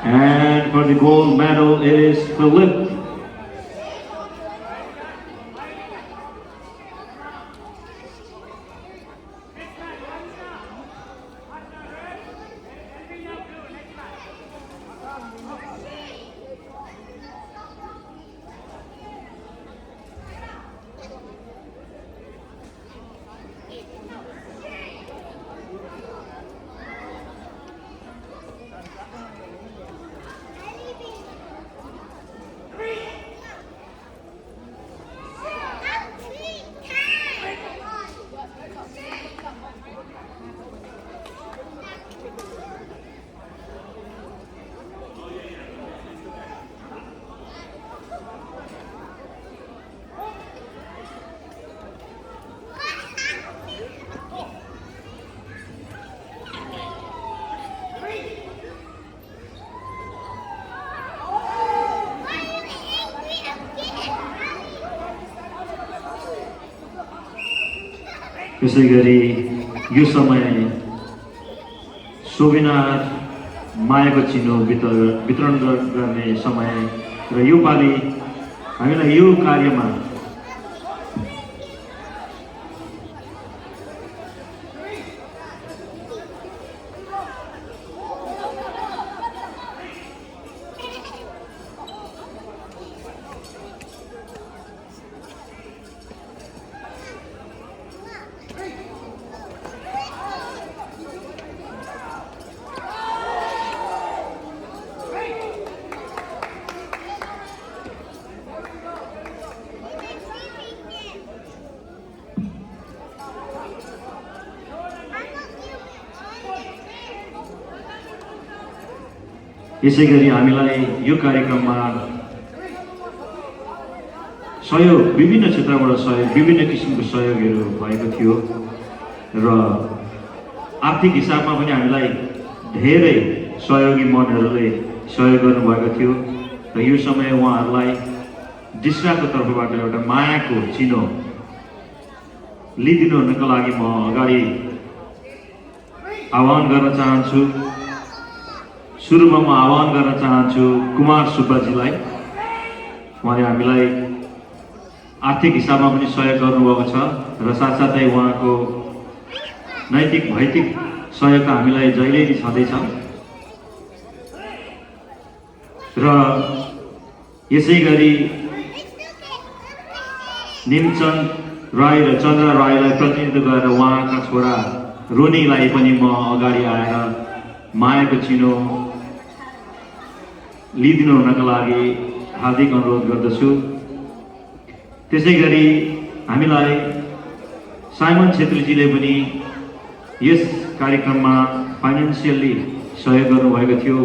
And for the gold medal, it is Philip. यसैगरी यो समय सोभिनार मायाको चिनो वितरण गर्ने समय र यो पालि हामीलाई यो कार्यमा यसैगरी हामीलाई यो कार्यक्रममा सहयोग विभिन्न क्षेत्रबाट सहयोग विभिन्न किसिमको सहयोगहरू भएको थियो र आर्थिक हिसाबमा पनि हामीलाई धेरै सहयोगी मनहरूले सहयोग गर्नुभएको थियो र यो समय उहाँहरूलाई डिस्राको तर्फबाट एउटा मायाको चिनो लिदिनु हुनको लागि म अगाडि आह्वान गर्न चाहन्छु। सुरुमा म आह्वान गर्न चाहन्छु कुमार सुब्बाजीलाई। उहाँले हामीलाई आर्थिक हिसाबमा पनि सहयोग गर्नुभएको छ र साथसाथै उहाँको नैतिक भौतिक सहयोग हामीलाई जहिले नै छँदैछ र यसैगरी निमचन्द राई र चन्द्र राईलाई प्रतिनिधित्व गरेर उहाँका छोरा रोनीलाई पनि म अगाडि आएर मायाको चिनो लिदिनु हुनका लागि हार्दिक अनुरोध गर्दछु। त्यसैगरी हामीलाई साइमन छेत्रीजीले पनि यस कार्यक्रममा फाइनान्सियली सहयोग गर्नुभएको थियो।